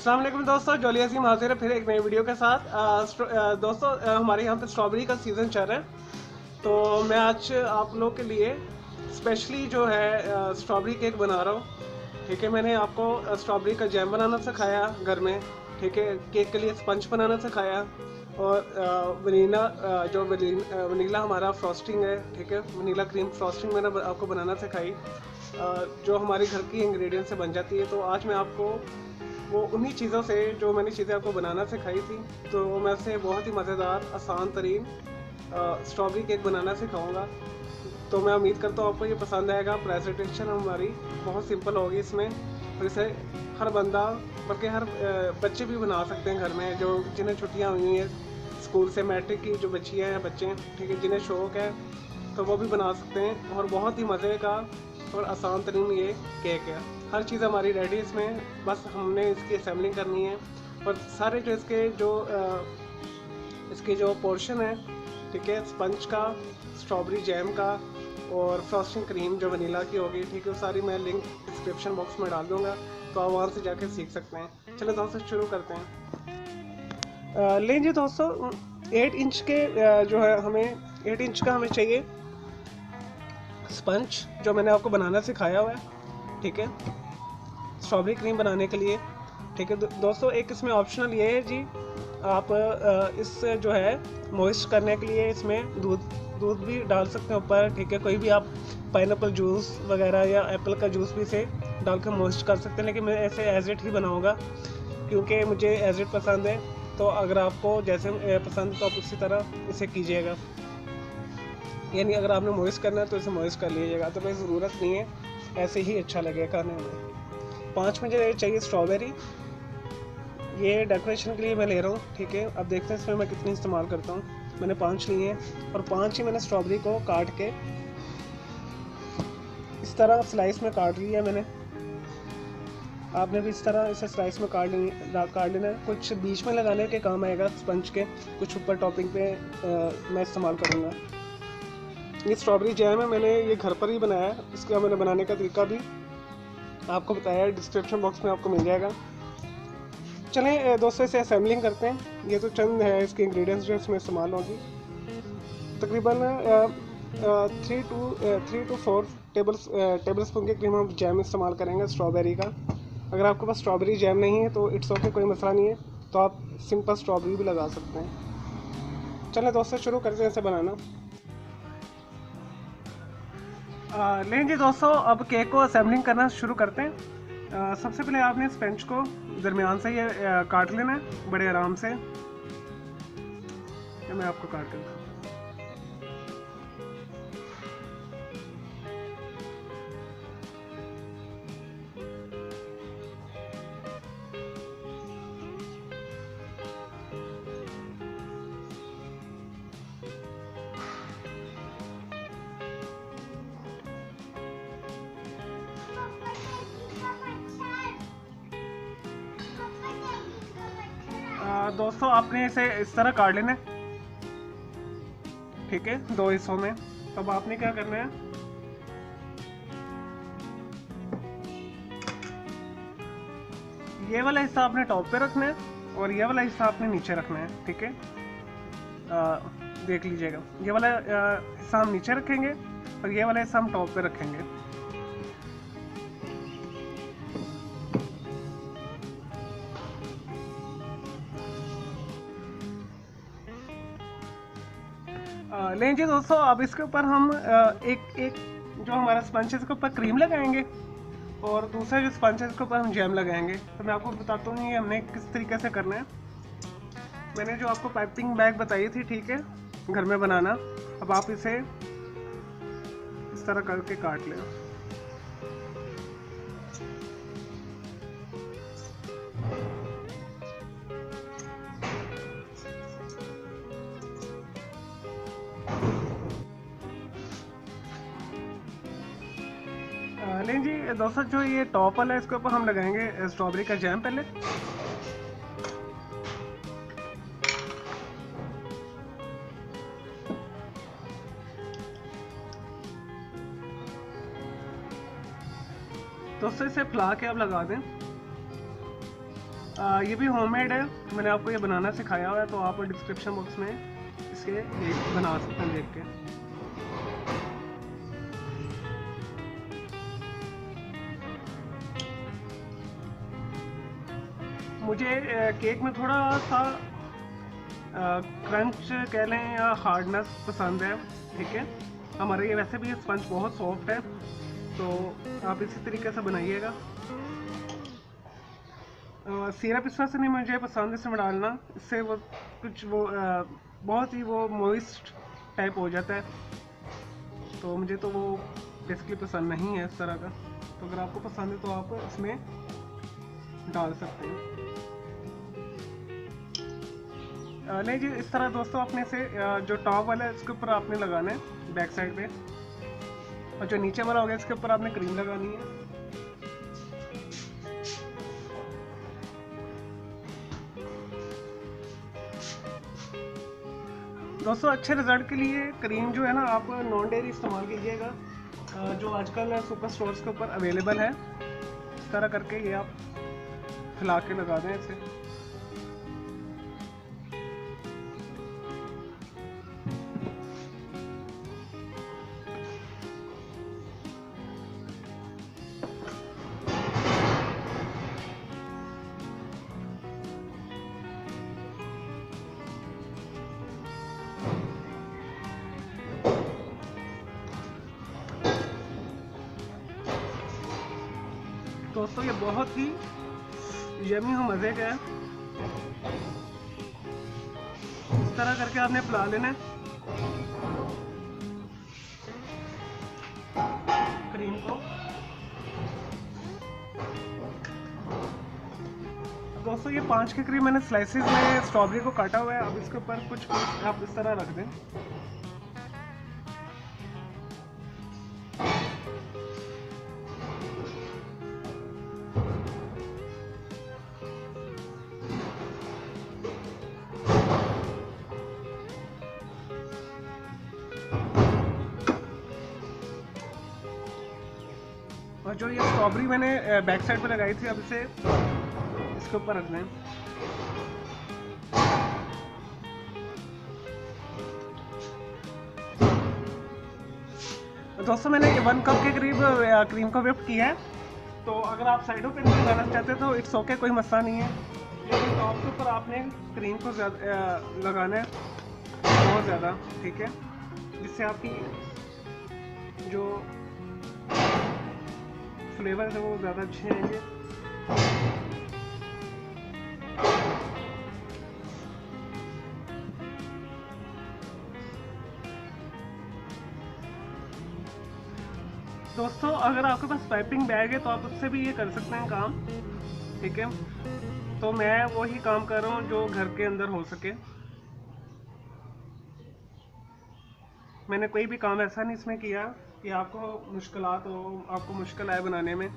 अस्सलाम वालेकुम दोस्तों, जोली अजीम हाजिर है फिर एक नई वीडियो के साथ। दोस्तों, हमारे यहाँ पे स्ट्रॉबेरी का सीज़न चल रहा है। तो मैं आज आप लोग के लिए स्पेशली जो है स्ट्रॉबेरी केक बना रहा हूँ। ठीक है, मैंने आपको स्ट्रॉबेरी का जैम बनाना सिखाया घर में। ठीक है, केक के लिए स्पंज बनाना सिखाया और वनीला हमारा फ्रॉस्टिंग है। ठीक है, वनीला क्रीम फ्रॉस्टिंग मैंने आपको बनाना सिखाई, जो हमारी घर की इंग्रेडिएंट से बन जाती है। तो आज मैं आपको वो उन्हीं चीज़ों से जो मैंने चीज़ें आपको बनाना सिखाई थी, तो मैं से बहुत ही मज़ेदार आसान तरीन स्ट्रॉबेरी केक बनाना सिखाऊंगा। तो मैं उम्मीद करता हूँ आपको ये पसंद आएगा। प्रेजेंटेशन हमारी बहुत सिंपल होगी इसमें, और इसे हर बंदा बल्कि हर बच्चे भी बना सकते हैं घर में, जो जिन्हें छुट्टियाँ हुई हैं स्कूल से, मैट्रिक की जो बच्चियाँ हैं बच्चे, ठीक है, जिन्हें शौक़ है तो वो भी बना सकते हैं। और बहुत ही मज़े का और आसान तरीन ये केक है। हर चीज़ हमारी रेडी इसमें, बस हमने इसकी असेंबलिंग करनी है। और सारे जो इसके जो पोर्शन है, ठीक है, स्पंज का, स्ट्रॉबेरी जैम का और फ्रॉस्टिंग क्रीम जो वनीला की होगी, ठीक है, वो सारी मैं लिंक डिस्क्रिप्शन बॉक्स में डाल दूँगा, तो आप वहाँ से जाके सीख सकते हैं। चलो दोस्तों शुरू करते हैं। लीजिए दोस्तों, 8 इंच के जो है हमें 8 इंच का हमें चाहिए स्पंज, जो मैंने आपको बनाना सिखाया हुआ है। ठीक है, स्ट्रॉबेरी क्रीम बनाने के लिए। ठीक है दोस्तों, एक इसमें ऑप्शनल ये है जी, आप इस जो है मॉइस्ट करने के लिए इसमें दूध भी डाल सकते हैं ऊपर। ठीक है, कोई भी आप पाइनएप्पल जूस वगैरह या एप्पल का जूस भी इसे डाल कर मॉइस्ट कर सकते हैं, लेकिन मैं ऐसे एज इट ही बनाऊँगा क्योंकि मुझे एज इट पसंद है। तो अगर आपको जैसे पसंद तो आप उसी तरह इसे कीजिएगा, यानी अगर आपने मॉइस्ट करना है तो इसे मॉइस्ट कर लीजिएगा, तो कोई ज़रूरत नहीं है, ऐसे ही अच्छा लगेगा खाने में। 5 मुझे चाहिए स्ट्रॉबेरी, ये डेकोरेशन के लिए मैं ले रहा हूँ। ठीक है, अब देखते हैं इसमें मैं कितनी इस्तेमाल करता हूँ। मैंने 5 लिए हैं और 5 ही मैंने स्ट्रॉबेरी को काट के इस तरह स्लाइस में काट लिया मैंने। आपने भी इस तरह इसे स्लाइस में काट लेना है। कुछ बीच में लगाने के काम आएगा स्पंज के, कुछ ऊपर टॉपिंग पे मैं इस्तेमाल करूँगा। ये स्ट्रॉबेरी जैम है, मैंने ये घर पर ही बनाया है। इसका मैंने बनाने का तरीका भी आपको बताया है, डिस्क्रिप्शन बॉक्स में आपको मिल जाएगा। चलें दोस्तों, इसे असेंबलिंग करते हैं। ये तो चंद है इसके इंग्रेडिएंट्स जो इसमें इस्तेमाल होगी। तकरीबन 3 to 4 टेबल स्पून के क्रीम हम जैम इस्तेमाल करेंगे स्ट्रॉबेरी का। अगर आपके पास स्ट्रॉबेरी जैम नहीं है तो इट्स ओके, कोई मसला नहीं है, तो आप सिंपल स्ट्रॉबेरी भी लगा सकते हैं। चलें दोस्तों, शुरू करते हैं इसे बनाना। लेंगे दोस्तों, अब केक को असेंबलिंग करना शुरू करते हैं। सबसे पहले आपने स्पंज को दरमियान से ये काट लेना है बड़े आराम से। ये मैं आपको काट देता हूँ। दोस्तों, आपने इसे इस तरह काट लेना है। ठीक है, 2 हिस्सों में। तब आपने क्या करना है, ये वाला हिस्सा आपने टॉप पे रखना है और ये वाला हिस्सा आपने नीचे रखना है। ठीक है, देख लीजिएगा, ये वाला हिस्सा हम नीचे रखेंगे और ये वाला हिस्सा हम टॉप पे रखेंगे। लेंगे दोस्तों, अब इसके ऊपर हम एक जो हमारा स्पंज है इसके ऊपर क्रीम लगाएंगे और दूसरा जो स्पंज है इसके ऊपर हम जैम लगाएंगे। तो मैं आपको बताता हूँ ये हमने किस तरीके से करना है। मैंने जो आपको पाइपिंग बैग बताई थी, ठीक है, घर में बनाना, अब आप इसे इस तरह करके काट लें। लें जी दोस्तों, जो ये टॉप वाला है इसके ऊपर हम लगाएंगे स्ट्रॉबेरी का जैम पहले। दोस्तों, इसे फैला के आप लगा दें। ये भी होममेड है, मैंने आपको ये बनाना सिखाया हुआ है, तो आप डिस्क्रिप्शन बॉक्स में इसके लिंक बना सकते हैं देख के। मुझे केक में थोड़ा सा क्रंच कह लें या हार्डनेस पसंद है, ठीक है। हमारे ये वैसे भी स्पंज बहुत सॉफ्ट है, तो आप इसी तरीके से बनाइएगा। सिरप इस वजह से नहीं मुझे पसंद इसमें डालना, इससे वो कुछ वो बहुत ही वो मॉइस्ट टाइप हो जाता है, तो मुझे तो वो बेसिकली पसंद नहीं है इस तरह का। तो अगर आपको पसंद है तो आप इसमें डाल सकते हैं। नहीं जी, इस तरह दोस्तों अपने से जो टॉप वाला है इसके ऊपर आपने लगाना है बैक साइड पे, और जो नीचे वाला हो गया इसके ऊपर आपने क्रीम लगानी है। दोस्तों अच्छे रिजल्ट के लिए क्रीम जो है ना आप नॉन डेयरी इस्तेमाल कीजिएगा, जो आजकल सुपर स्टोर्स के ऊपर अवेलेबल है। इस तरह करके ये आप फैला के लगा दें इसे। दोस्तों ये बहुत ही यमी और मज़े का है। इस तरह करके आपने फैला लेना है क्रीम को। दोस्तों ये 5 के करीब मैंने स्लाइसेस में स्ट्रॉबेरी को काटा हुआ है। अब इसके ऊपर कुछ आप इस तरह रख दें। और जो ये स्ट्रॉबेरी मैंने बैक साइड पे लगाई थी, अब इसे इसके ऊपर रख दें। दोस्तों मैंने 1 कप के करीब क्रीम को व्हिप किया है, तो अगर आप साइडों पे नहीं लगाना चाहते तो इट्स ओके, कोई मसला नहीं है। लेकिन टॉप के ऊपर आपने क्रीम को लगाना है बहुत ज़्यादा, ठीक है, जिससे आपकी जो फ्लेवर है वो ज़्यादा अच्छे आएंगे। दोस्तों अगर आपके पास पाइपिंग बैग है तो आप उससे भी ये कर सकते हैं काम, ठीक है। तो मैं वही काम कर रहा हूँ जो घर के अंदर हो सके। मैंने कोई भी काम ऐसा नहीं इसमें किया कि आपको मुश्किलात हो, आपको मुश्किल आए बनाने में,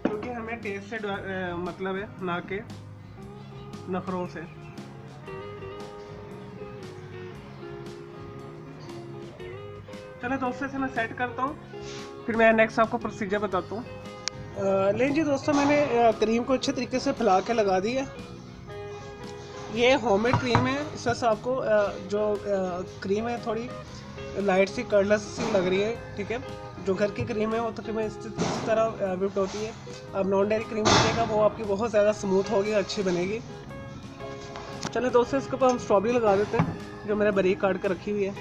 क्योंकि हमें टेस्ट से मतलब है, ना के नखरों से। चलो दोस्तों इसे मैं सेट करता हूँ, फिर मैं नेक्स्ट आपको प्रोसीजर बताता हूँ। लें जी दोस्तों, मैंने क्रीम को अच्छे तरीके से फैला के लगा दी है। ये होममेड क्रीम है, इस वजह से आपको जो क्रीम है थोड़ी लाइट सी कर्डलेस सी लग रही है, ठीक है। जो घर की क्रीम है वो तकरीबन इस तरह व्हिप्ड होती है। अब नॉन डेयरी क्रीम लीजिएगा वो आपकी बहुत ज़्यादा स्मूथ होगी, अच्छी बनेगी। चलिए दोस्तों इसके ऊपर हम स्ट्रॉबेरी लगा देते हैं, जो मैंने बारीक काट कर रखी हुई है।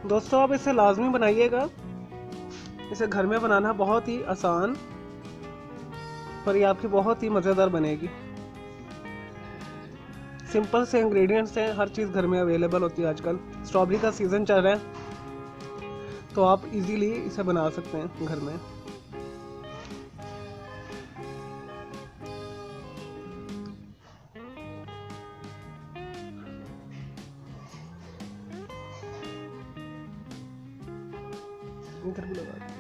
दोस्तों आप इसे लाजमी बनाइएगा, इसे घर में बनाना बहुत ही आसान, पर ये आपकी बहुत ही मज़ेदार बनेगी। सिंपल से इंग्रेडिएंट्स हैं, हर चीज़ घर में अवेलेबल होती है आजकल। स्ट्रॉबेरी का सीज़न चल रहा है, तो आप इजीली इसे बना सकते हैं घर में। इधर भी लगा दीजिए।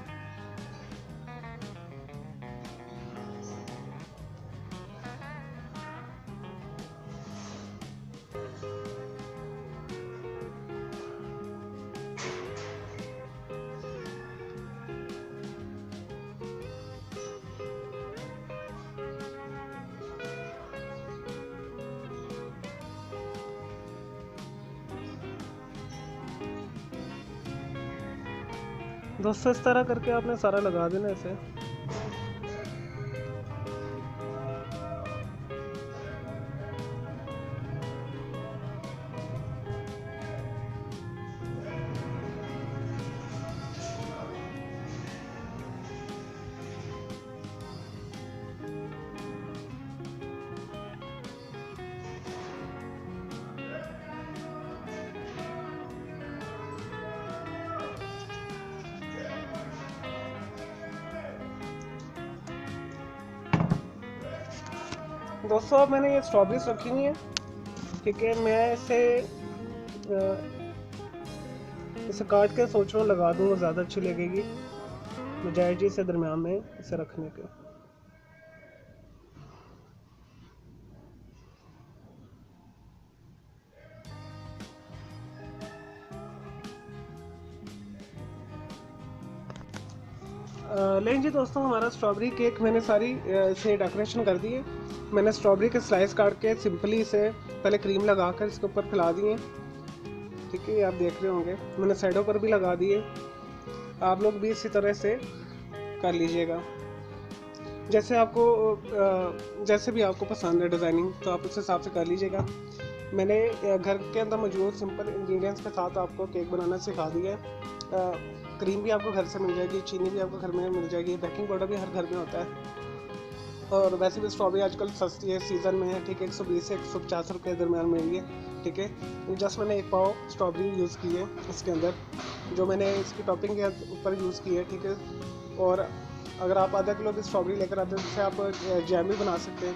दोस्तों इस तरह करके आपने सारा लगा देना इसे। दोस्तों अब मैंने ये स्ट्रॉबेरीज रखी हुई है, ठीक है। मैं इसे काट के सोच रहा हूँ लगा दूँ, ज़्यादा अच्छी लगेगी बजाय जी से दरम्यान में इसे रखने के। लेकिन जी दोस्तों हमारा स्ट्रॉबेरी केक मैंने सारी से डेकोरेशन कर दी है। मैंने स्ट्रॉबेरी के स्लाइस काट के सिंपली इसे पहले क्रीम लगा कर इसके ऊपर फैला दिए, ठीक है। आप देख रहे होंगे मैंने साइडों पर भी लगा दिए। आप लोग भी इसी तरह से कर लीजिएगा, जैसे भी आपको पसंद है डिज़ाइनिंग, तो आप उस हिसाब से कर लीजिएगा। मैंने घर के अंदर मौजूद सिंपल इंग्रेडिएंट्स के साथ आपको केक बनाना सिखा दिया है। क्रीम भी आपको घर से मिल जाएगी, चीनी भी आपको घर में मिल जाएगी, बेकिंग पाउडर भी हर घर में होता है। और वैसे भी स्ट्रॉबेरी आजकल सस्ती है, सीज़न में है, ठीक है। 120 से 150 रुपये दरम्यान में है, ठीक है। जस्ट मैंने 1 पाव स्ट्रॉबेरी यूज़ की है इसके अंदर, जो मैंने इसकी टॉपिंग के ऊपर यूज़ की है, ठीक है। और अगर आप आधा किलो की स्ट्रॉबेरी लेकर आते हैं, जिससे आप जैम भी बना सकते हैं,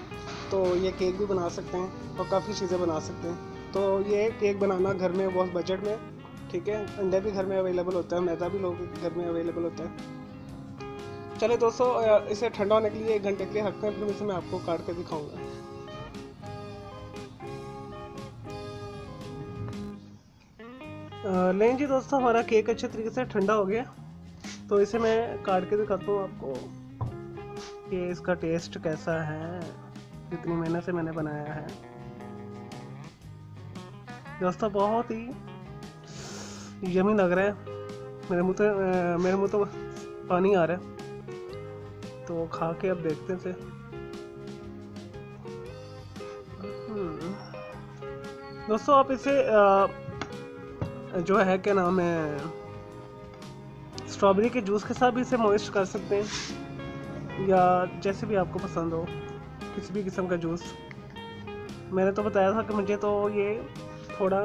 तो ये केक भी बना सकते हैं और काफ़ी चीज़ें बना सकते हैं। तो ये केक बनाना घर में बहुत बजट में, ठीक है। अंडा भी घर में अवेलेबल होता है, मैदा भी लोग घर में अवेलेबल होता है। चले दोस्तों इसे ठंडा होने के लिए 1 घंटे के लिए रखते हैं, फिर इसे मैं आपको काट के दिखाऊंगा। लेकिन जी दोस्तों हमारा केक अच्छे तरीके से ठंडा हो गया, तो इसे मैं काट के दिखाता हूँ आपको कि इसका टेस्ट कैसा है, कितनी मेहनत से मैंने बनाया है। दोस्तों बहुत ही यमी लग रहा है, मेरे मुंह तो पानी आ रहा है, तो खा के अब देखते हैं इसे। दोस्तों आप इसे जो है क्या नाम है, स्ट्रॉबेरी के जूस के साथ भी इसे मॉइस्ट कर सकते हैं, या जैसे भी आपको पसंद हो, किसी भी किस्म का जूस। मैंने तो बताया था कि मुझे तो ये थोड़ा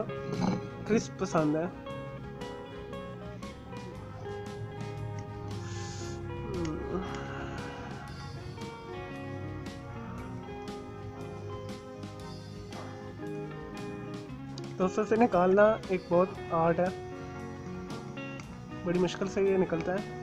क्रिस्प पसंद है। दोस्तों से निकालना एक बहुत आर्ट है, बड़ी मुश्किल से ये निकलता है।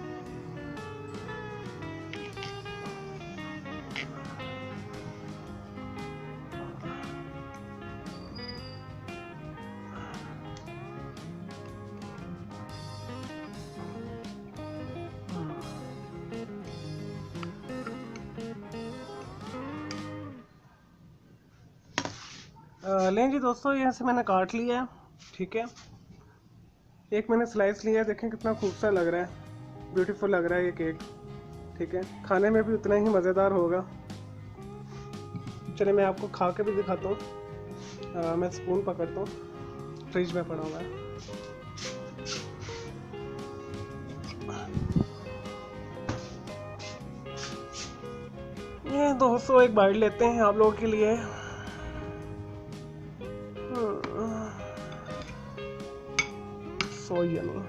लें जी दोस्तों, यहाँ से मैंने काट लिया है, ठीक है। एक मैंने स्लाइस लिया है, देखें कितना खूबसूरत लग रहा है, ब्यूटीफुल लग रहा है ये केक, ठीक है। खाने में भी उतना ही मज़ेदार होगा। चलिए मैं आपको खा के भी दिखाता हूँ। मैं स्पून पकड़ता हूँ, फ्रिज में पड़ा हुआ है। ये दोस्तों एक बाइट लेते हैं आप लोगों के लिए। So yummy.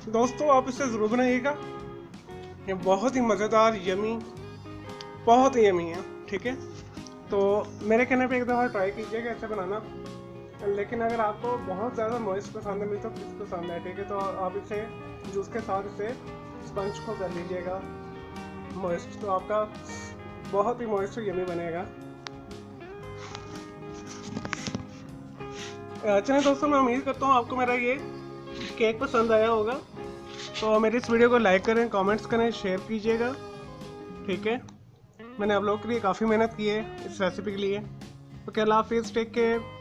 दोस्तों आप इसे ज़रूर बनाइएगा, ये बहुत ही मज़ेदार यमी, बहुत ही यमी है, ठीक है। तो मेरे कहने पे एक दफ़ा ट्राई कीजिएगा ऐसे बनाना। लेकिन अगर आपको बहुत ज़्यादा मॉइस्ट पसंद है, मुझे तो किस पसंद है, ठीक है, तो आप इसे जूस के साथ इसे स्पंज को कर लीजिएगा मॉइस्ट, तो आपका बहुत ही मॉइस्ट यमी बनेगा। चलिए दोस्तों, मैं उम्मीद करता हूँ आपको मेरा ये केक पसंद आया होगा। तो मेरी इस वीडियो को लाइक करें, कमेंट्स करें, शेयर कीजिएगा, ठीक है। मैंने आप लोगों के लिए काफ़ी मेहनत की है इस रेसिपी के लिए। ओके, अल्लाह हाफिज़, टेक केयर।